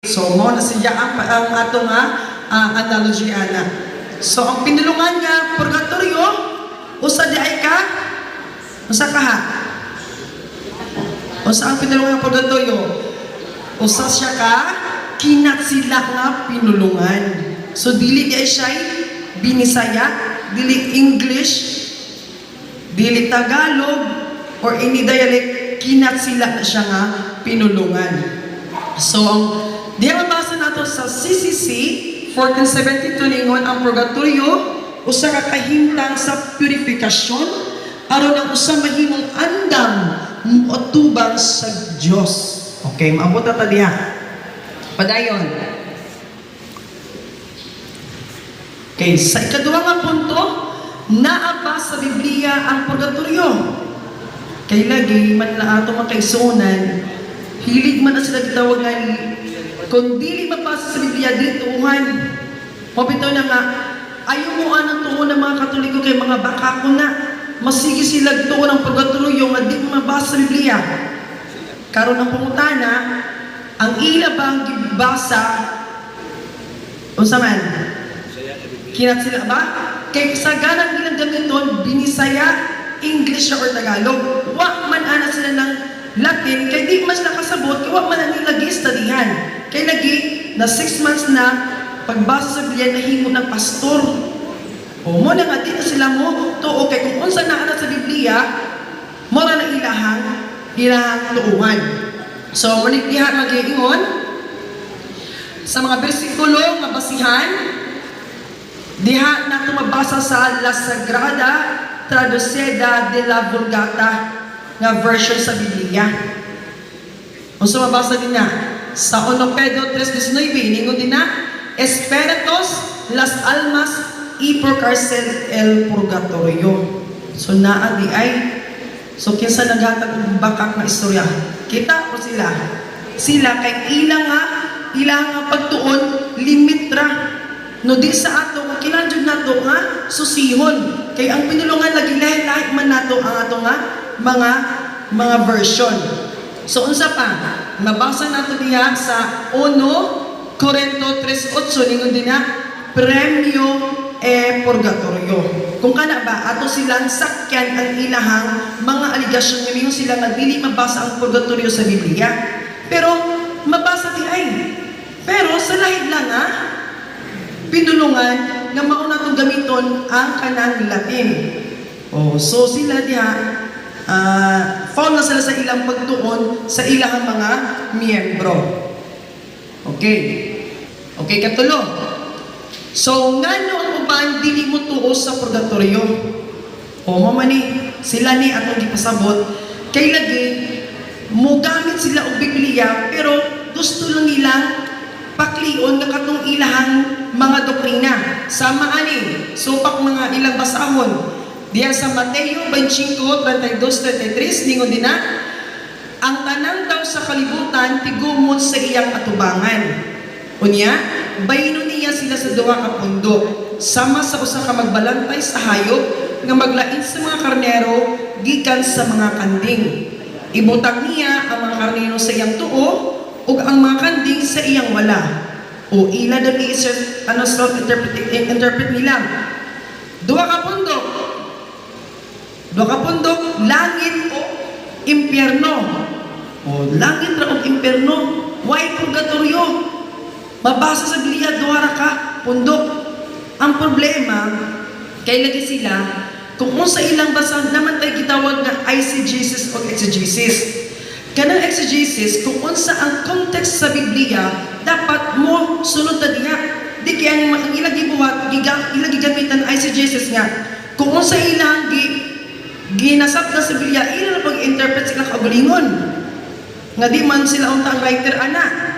So, mo na siya ang ato nga analogy ana. So, ang pinulungan nga purgatorio, usa di ay ka, usa ka ha? Usa ang pinulungan nga purgatorio, usa siya ka, kinat sila nga pinulungan. So, dili di ay siya binisaya, dili English, dili Tagalog, or any dialect, kinat sila na siya nga pinulungan. So, di mabasa nato sa CCC 1472 ningon ang purgatorio usa ka kahimtang sa purifikasyon aron ang usa mahimong andam moatubang sa Dios. Okay, maabot ta diha. Padayon. Okay, sa ikaduha nga punto, naa ba sa Biblia ang purgatorio? Kay lagi man na ato makaisunan, hilig man na sila gitawag nga kung dili mapasa sa Biblia, dili tuuhan. Mapito na nga, ayaw mo anong tuon ng mga Katoliko kay mga bakako na. Masigi sila tuon ng purgatorio nga di mabasa sa Biblia. Karon ang pangutana, ang ila bang gibasa unsa man? Kinat sila ba? Kay sa ganang ilang gamiton, binisaya, English or Tagalog. Wa man ana sila ng Latin, kay di mas nakasabot, kaya wa man ang nilagi studyhan. Kay lagi, na 6 months na, pagbasa sa Biblia, nahimo ng pastor. O mo na nga, di na sila mo, tuo, kay kung unsa na sa Biblia, mora na ilahang tuuhan. So, manikdihan mag-iingon, sa mga bersikulo, nga basihan, diha na tumabasa sa La Sagrada Traducida de la Vulgata, nga version sa Biblia. O so mabasa din na sa 1 Pedro 3:19, ningon din na, Esperatos las almas y por cárcel el purgatorio. So naa di ay, so kinsa naghatag og bakak na istorya. Kita po sila. Sila kay ilang nga pagtuon limit ra. No di sa ato kung kinanjud nato nga susihon. Kay ang pinulungan lagi lahi-lahi man nato ang ato nga mga version. So unsa pa? Nabasa nato diha sa 1 Corinto 3:8 ningon din na premio e purgatorio. Kung kana ba ato silang sakyan ang ilahang mga aligasyon nga sila nga dili mabasa ang purgatorio sa Biblia. Pero mabasa di ay. Pero sa lahid lang pinulungan nga mao natong gamiton ang kanang Latin. Oh, so sila diha found na sila sa ilang pagtuon sa ilang mga miyembro. Okay. Okay, katulo. So, ngano ang uban dili mo tuo sa purgatorio? O mamani, sila ni atong gipasabot, kay lagi, mo gamit sila og Biblia, pero gusto lang nilang paklion nga katong ilahang mga doktrina. Sama ani, supak mga ilang basahon. Diyan sa Mateo 25:32-33, ningon din na, ang tanan daw sa kalibutan tigumon sa iyang atubangan. Unya, bayno niya sila sa duha ka pundok, sama sa usa ka magbalantay sa hayop nga maglain sa mga karnero gikan sa mga kanding. Ibutang niya ang mga karnero sa iyang tuo ug ang mga kanding sa iyang wala. O ila daw interpret nila. Duha ka pundok, langit o impyerno. O langit ra o impyerno, why purgatorio? Mabasa sa Biblia, duha ka pundok. Ang problema, kay lagi sila, kung sa ilang basa naman tayo gitawag na eisegesis o exegesis. Kanang exegesis, kung unsa ang context sa Biblia, dapat mo sunod ta diha. Di kaya ang ilang gibuhat, ilang gigamitan eisegesis nga. Kung unsa ilang ginasab na sa Biblia, ilang pag-interpret sila kaugalingon. Nga di man sila unta ang writer ana.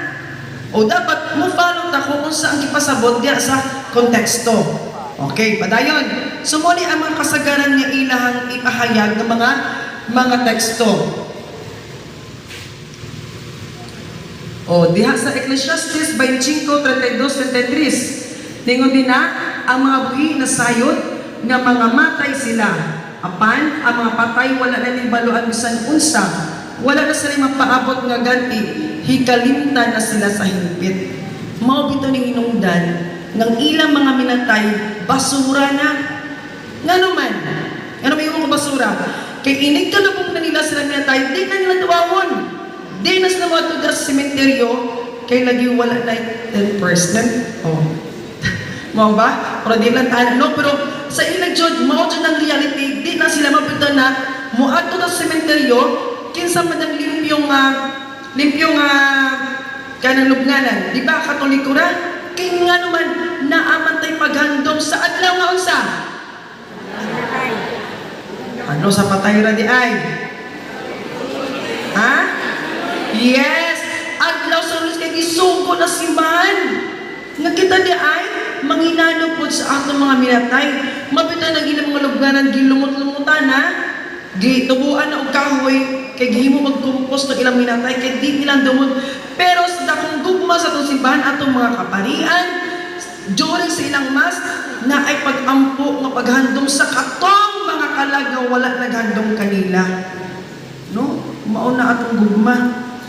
O dapat mo follow ta kung unsa ang gipasabot diha sa konteksto. Okay, padayon. Sumuli ang mga kasagaran nga ilahang ipahayag ng mga teksto. O diha sa Ecclesiastes 25:32-33, ningon din na ang mga buhi na sayod nga mga matay sila. Apan ang mga patay wala na ning baluan bisan unsa. Wala na sila mapaabot nga ganti hikalimtan na sila sa hingpit. Mao bitaw ning hinungdan ng ilang mga minatay basura na. Ngano man yung mga basura? Kay inig kalubong na nila sila minatay, di na nila tuwawon. Di na sila matuda sa sementeryo, kay lagi wala na 10%. Oh. Mao ba? Pero di lang no, pero sa ilang jud mao jud ang reality, di na sila mabita na muadto sa sementeryo kinsa man ang limpyong kanang lubnganan. Di ba Katoliko ra? Kay nga naman naamantay paghandom sa adlaw nga unsa? Ano sa patay ra di ay? Ha? Yes! Adlaw sa ulis kay gisugo na simbahan. Nga kita di ay manginano po sa atong mga minatay. Mabita na gina mga lubnganan gilumot-lumutan ha? Gitubuan na og kahoy kay gihimo magkumpos ng ilang minatay kay di nilang dumod. Pero sa dakong gugma sa itong simbahan atong mga kaparian during sa ilang mas na ay pag-ampo nga paghandom sa katong mga kalag nga wala naghandom kanila. No? Mauna atong gugma,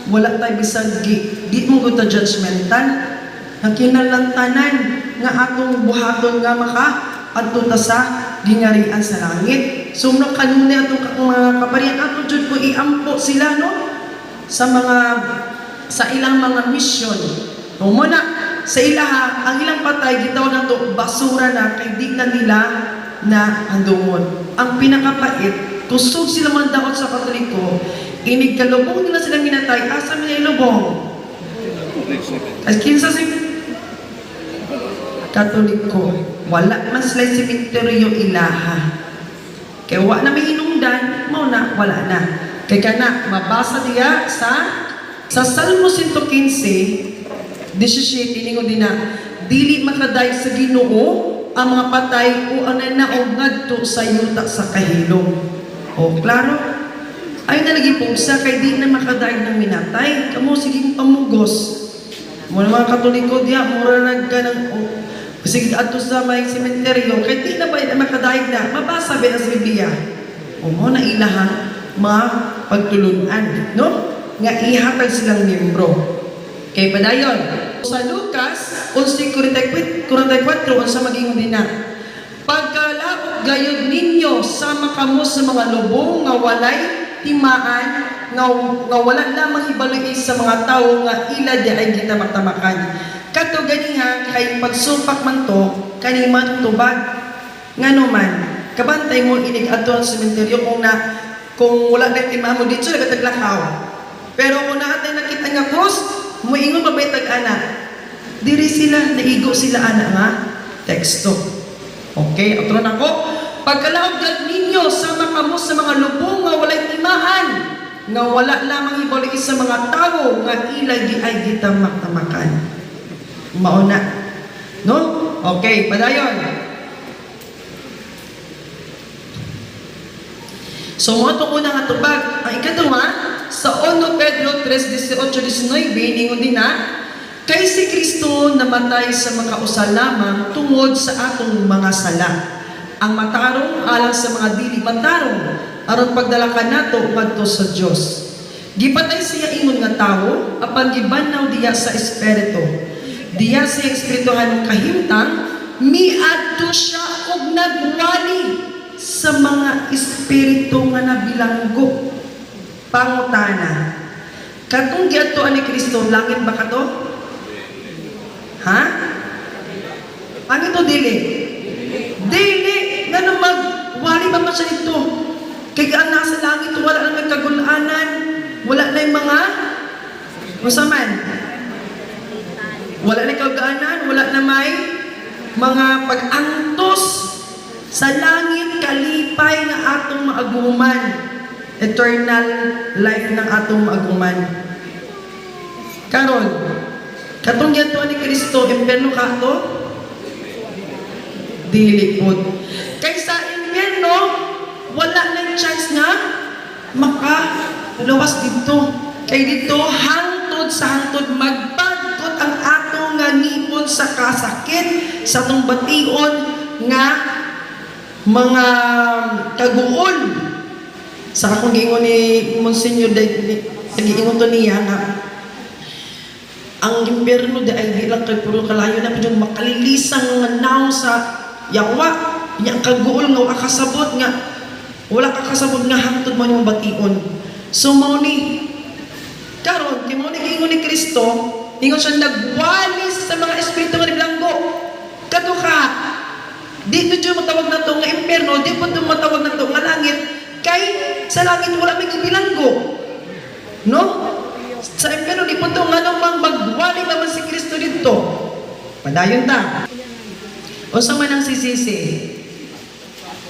wala tayo bisag di mo ta judgmental. Ang kinalantanan nga atong buhaton nga maka adto ta sa gingarian sa langit. So no kanunay atong mga kaparian ato jud ko iampo sila no sa ilang mga mission. No mo na sa ilaha ang ilang patay gitawag nato basura na kay di na nila na handumon. Ang pinakapait kusog sila man daot sa Katoliko, inig kalubong nila sila minatay, asa man yung lubong? As kinsa si Katoliko, wala man sila sementeryo ilaha. Kaya wala na may hinungdan, mo na, wala na. Kaya kana, mabasa diya sa Salmo 115, 17, ningo din na, dili makaday sa Ginoo ang mga patay o ang nanaog ngadto sa yuta sa kahilom. O, klaro? Ay nalagi po sa kay di na makaday ng minatay, kamo siging pamugos. Muna mga Katoliko diya, mura nagkanang sige ato sa may sementeryo, kaya di na ba na makadahig na, mabasa ba na sa Biblia? O mo na ilahan, mga pagtulunan, no? Nga ihatag silang membro. Kaya padayon, sa Lucas 11:44, unsa maging din na, pagkalaot gayud ninyo sama kamo sa mga lubong nga walay timaan, nga wala lamang hibaloi sa mga tao nga ila di ay kita matamakan. Kato ganiha kay pagsupak man to kaniman tubag ngano man kabantay mo inig adto sa sementeryo kung wala na timaan mo dito nagataglakaw. Pero kung naatay nakita nga cross mo ingon mabaytag ana diri sila naigo sila ana nga teksto. Okay, atro nako pagkalaog gad ninyo sama kamo sa mga lubong nga walay timaan nga wala lamang hibaloi sa mga tao nga ila di ay kita matamakan. Mauna. No? Okay, padayon. So, mo itong unang atubag. Ang ikatuwa, sa 1 Pedro 3:18-19, ningon din na, kay si Kristo namatay sa makausa lamang tungod sa atong mga sala. Ang matarong alang sa mga dili matarong, aron pagdalakan nato padto sa Dios. Gipatay siya ingon nga tawo, apan gibanaw diya sa espiritu. Diya sa espirituhan ng kahimtang, miadto siya og nagwali sa mga espiritu nga nabilanggo. Pangutana, katong giadtoan ni Kristo, langit ba kato? Ha? Ang ito dili? Dili! Nga na magwali ba man siya nito? Kaya ang nasa langit, wala na may kagulanan, wala na yung mga masaman. Wala na kagaanan, wala na may mga pag-antos sa langit, kalipay na atong maaguman. Eternal life ng atong maaguman. Karon, katong yato ni Kristo, impyerno ka to? Dili po. Kay sa impyerno, wala na chance nga makaluwas dito. Kay dito, hangtod sa hangtod, magpagkot ang atong nga nipon sa kasakit, sa atong bation nga mga kaguol. Sa akong gingon ni Monsignor, nagiingon to niya nga, ang impyerno di ay di lang kay puro kalayo na yung makalilisang nga naw sa yawa, yang kaguol nga wala kasabot nga hangtod mo yung bation. So mao ni karon kay mao ni ingon ni Kristo, ingon siya nagwalis sa mga espiritu nga niblanggo. Kadto ka di jud matawag na to nga impyerno, di po matawag na to nga langit, kay sa langit wala may bilanggo. No? Sa impyerno di po to nga namang magwali naman si Kristo dito. Padayon ta. Unsa man ang sisisi?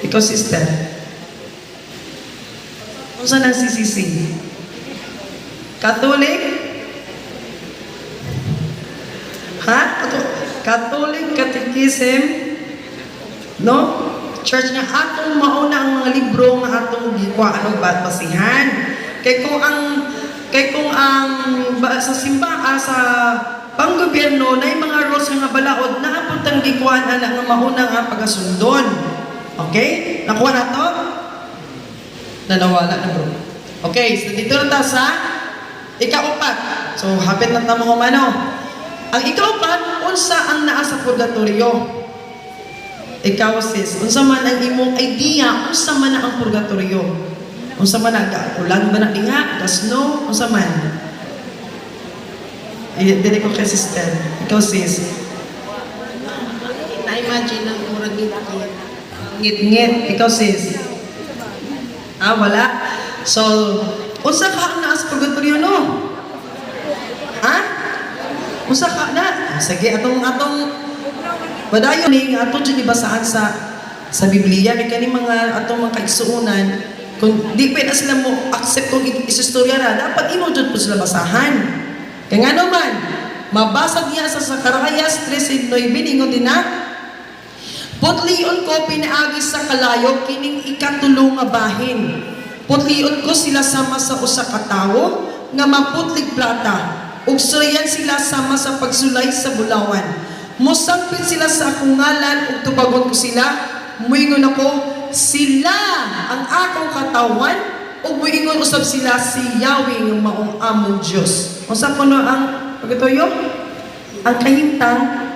Ikaw sister. Unsa nang sisisi? Catholic? Ha? Catholic Catechism? No? Church nga atong mauna ang mga libro nga atong gikuha basihan. Kay kung ang sa simbahan sa panggobyerno na yung mga rules nga balaod na apuntang gikuhan ana nga mauna nga pagasundon. Okay? Nakuha na to? Nanawala na bro. Okay, so dito na ta sa ikaupat. So hapit na ta mo humano. Ang ikaupat, unsa ang naa sa purgatorio? Ikaw sis, unsa man ang imong idea, unsa man ang purgatorio? Unsa man ulan ba na diha? Gasno? Unsa man? Dili ko kay sister. Ikaw sis. Na-imagine ang murag ngit-ngit. Ngit-ngit. Ikaw sis. Wala. So, unsa ka ang naa sa purgatorio no? Ha? Unsa ka na? Sige, atong padayon ni ato jud ibasahan sa Biblia kay kani mga atong mga kaigsuonan kung di pa na sila mo accept kung istorya ra dapat imo jud po sila basahan. Kaya nga naman, mabasa niya sa Zacarias 13:9 ingon din na, putlion ko pinaagi sa kalayo kining ikatulong nga bahin. Putlion ko sila sama sa usa ka tawo nga maputlig plata. Ug surayan sila sama sa pagsulay sa bulawan. Mosangpit sila sa akong ngalan ug tubagon ko sila. Muingon ako, sila ang akong katawan ug muingon usab sila si Yahweh nga maong among Dios. Unsa kuno ang pagtuyo? Ang kahimtang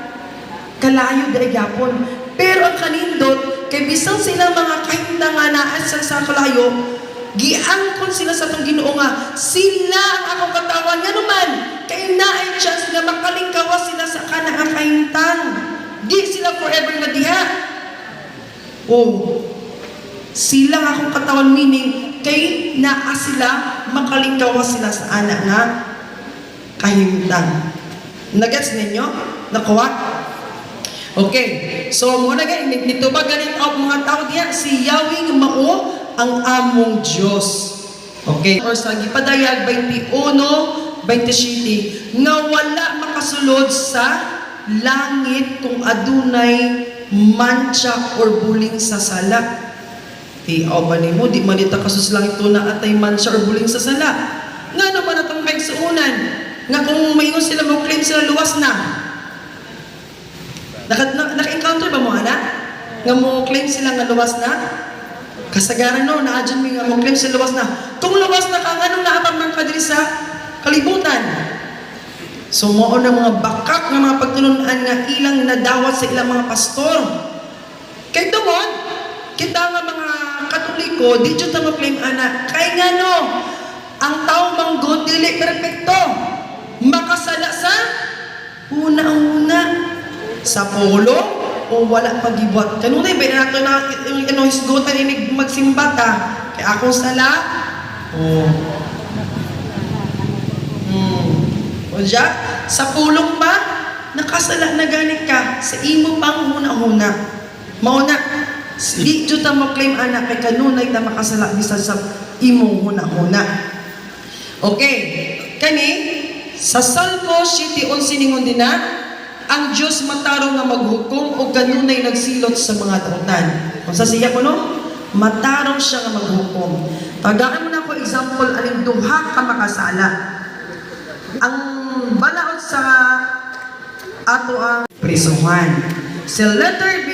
kalayo diri gyapon. Pero ang kanindot kay bisan sila mga kahimtang nga naa sa kalayo, giangkon sila sa atong Ginoo nga sila ang akong katawan nga naman kay naay chance nga makalingkawas sila sa kana nga kahimtang. Di sila forever nga diha. Sila ang akong katawan meaning kay naa sila makalingkawas sila sa ana nga kahimtang. Nagets ninyo? Nakuha? Okay. So mo na gani nitubag ganin ang mga tao diha si Yahweh nga mao ang among Diyos. Okay? Or sa gipadayag 21:27 nga wala makasulod sa langit kung adunay mancha or buling sa sala. Ba nimo di man dita kasus langit na atay mancha or buling sa sala. Nga naman atong kaigsuonan nga kung mayon sila mo claim sila luwas na. Naka-encounter ba mo ana? Nga mo claim sila nga luwas na? Kasagaran no, naadyan mo nga mo claim sila luwas na. Kung luwas na ka, anong naabang man ka diri sa kalibutan? So mao na mga bakak nga mga pagtulunan nga ilang nadawat sa ilang mga pastor. Kay tungod, kita nga mga Katoliko, di jud ta mo claim ana. Kay nga no, ang tao manggod dili perpekto. Makasala sa una-una sa polo o wala pagibot. Kanunay ba nato na hisgutan inig magsimba ta kay akong sala. O diya, sa pulong ba nakasala na ganit ka sa imo pang huna-huna. Mauna, di jud ta mo claim ana kay kanunay ta makasala bisan sa imong huna-huna. Okay, kani sa Salmo 7:11 ningon din na, ang Diyos matarong nga maghukom o kanunay nagsilot sa mga dautan. Kung sa siya ko no, matarong siya nga maghukom. Tagaan mo na ko example aling duha ka makasala. Ang balaod sa ato ang prisuhan. Sa letter B,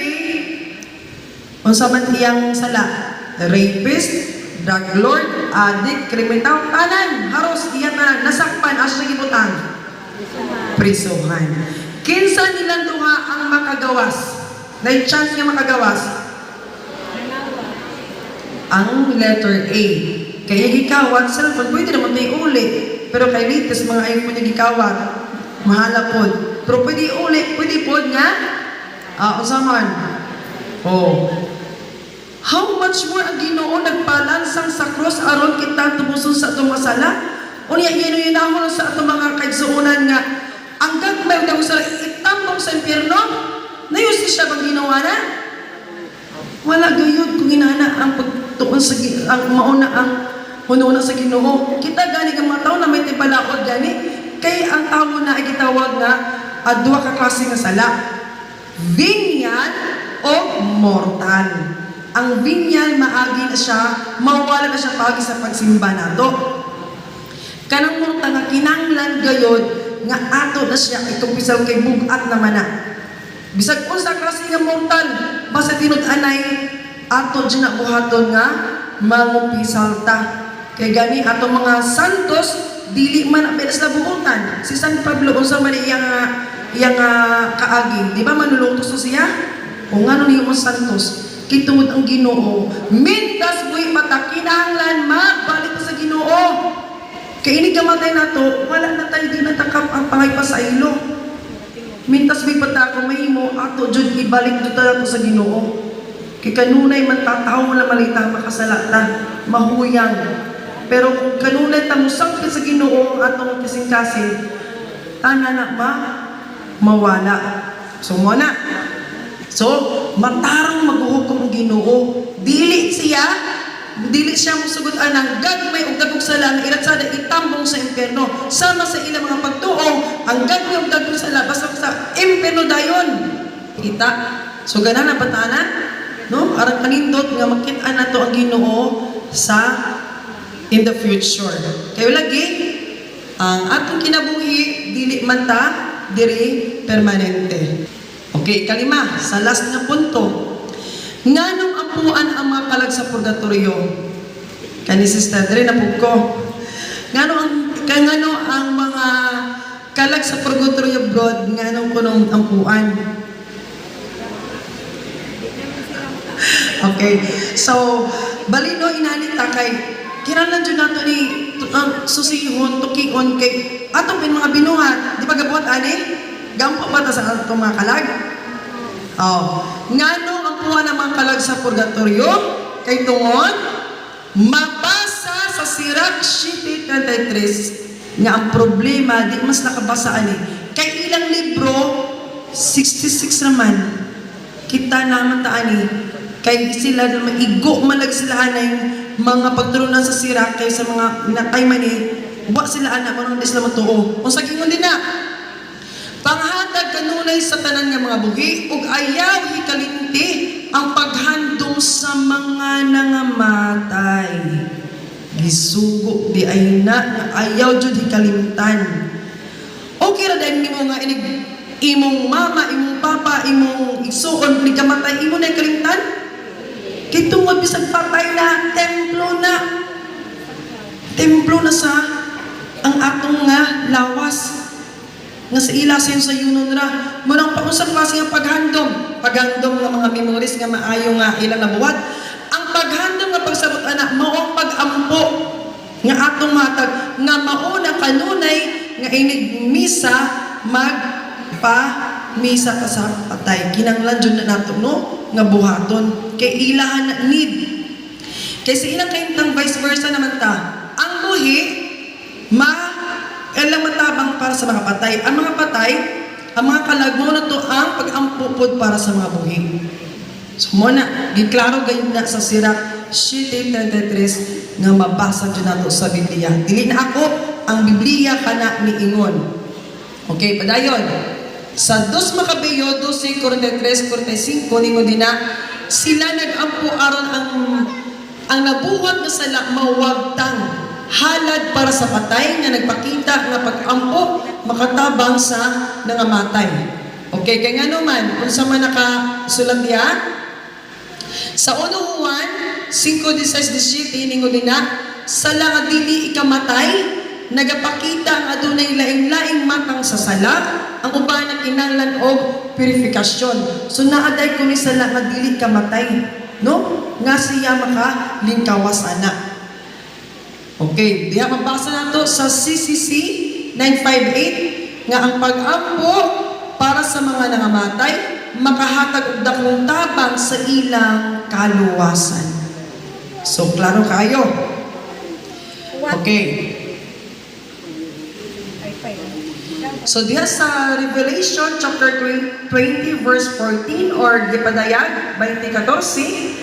unsa man iyang sala? Rapist, drug lord, addict, kriminal, tanan, haros, iya tanan, nasakpan, asa sa gibutang. prisuhan. Kinsa nilang duha ang makagawas? May chance nga makagawas? Ang letter A. Kaya gikawat, cellphone, pwede naman tayo uli. Pero kay latest, mga iPhone yung gikawat, mahala po. Pero pwede uli, pwede po nga, usaman. Oh. How much more ang Ginoo nagpalansang sa cross aron kita tubuson sa atong masala? Unya yun ako sa atong mga kaigsuunan nga ang gagmay daw sa itambong sa impyerno. Nayusi siya bang ginawa na? Wala gayud kung inana ang pagtuon sa ang mauna ang hununa sa Ginoo. Kita gani ang mga tao na may tibalaod gani kay ang tao na ay gitawag nga duha ka klase nga sala. Venial o mortal. Ang binyal maagi na siya, mawala na siya pagi sa pagsimba nato. Kanang mortal nga kinanglan gayod nga ato na siya itong bisaw kay bugat naman na. Bisag unsa klase nga mortal, basta tinud-anay ato dyan na buhaton nga mangupisal ta. Kay gani ato mga santos dili man apenas na buutan. Si San Pablo unsa man iyang kaagi, di ba manulutos siya? O ngano niyo mo santos? Kitungod ang Ginoo, mintas mo'y mata, kinahanglan magbalik sa Ginoo. Kaya inigamatay na to, wala na tayo di natakap ang pangay pa sa ilo. Mintas mo'y pata kung may mo, ato dyan ibalik doon na to sa Ginoo. Kaya kanunay man tataw mo na malita, makasalata, mahuyang. Pero kung kanunay tamusang ka sa Ginoo, atong kasing-kasing, tana na mawala. So muna. So, matarang maghuhukom ang Ginoo. Dili siya musugot anang gagmay ug dagog sala nga iratsada itambong sa impyerno. Sama sa ilang mga pagtuong, ang gagmay ug dagog sala basta sa impyerno dayon. Kita. So ganan ang batanan, no? Arang kanindot nga makit-an nato ang Ginoo sa in the future. Kay lagi ang atong kinabuhi dili man ta diri permanente. Okay, kalima, sa last na punto. Nganong ampuan ang mga kalag sa purgatorio? Kani Sister Dre, napug ko. Ngano ang mga kalag sa purgatorio broad, nganong kunong ampuan? Okay, so, balino inanita kay, kinahanglan dyan nato ni susihon, tukion kay, atong mga binuhat, di ba gabuhat ani? Gampo ba ta sa atong mga kalag? Ngano ang puha ng mga kalag sa purgatorio? Kay tungod, mabasa sa Sirach 7:33 nga ang problema, di mas nakabasa ani. Kay ilang libro, 66 naman. Kita naman ta ani. Kay sila naman, igo malag sila anay mga pagturunan sa Sirach kay sa mga nakay mani, wa sila anak, manong di sila matuo. Kung sa gingon din na, panghatag kanunay sa tanan nga mga buhi ug ayaw hikalinti ang paghandom sa mga nangamatay. Gisugo di ay na nga ayaw jud hikalimtan. Okay ra dahil nimo nga inig imong mama, imong papa, imong igsuon ni kamatay imo na kalimtan. Kay tungod bisag patay na templo na sa ang atong nga lawas. Nga sa ila sa yunon ra munang pausap klase nga paghandom nga mga memories nga maayo nga ilang nabuhat. Ang paghandom nga pagsabot anak mao pagampo nga atong matag nga mauna kanunay nga inig misa magpa misa ka sa patay. Kinanglan jud na nato no nga buhaton kay ilahan na need. Kay sa ilang kahimtang vice versa naman ta. Ang buhi alam matabang para sa mga patay. Ang mga patay, ang mga kalagmo na to ang pag-ampupod para sa mga buhi. So muna, giklaro gayon na sa Sirach 7:33 nga mabasa dyan nato sa Biblia. Dili na ako ang Biblia kana ni Ingon. Okay, padayon. Sa 2 Makabeyo 12:43-45 ningon din na sila nag-ampo aron ang nabuhat nga sala mawagtang halad para sa patay nga nagpakita nga pag-ampo makatabang sa nangamatay. Okay, kay nga naman, kung sa man nakasulat niya, sa 1 Juan 5:16 ningon na, sa lang dili ikamatay, nagapakita ang adunay laing-laing matang sa sala, ang uban ang kinahanglan og purifikasyon. So naaday ko ni sala nga dili kamatay, no? Nga siya makalingkawas ana. Okay, diha mabasa nato sa CCC 958 nga ang pag-ampo para sa mga nangamatay makahatag og dakong tabang sa ilang kaluwasan. So klaro kayo. Okay. So diha sa Revelation chapter 20 verse 14 or Gipadayag 20:14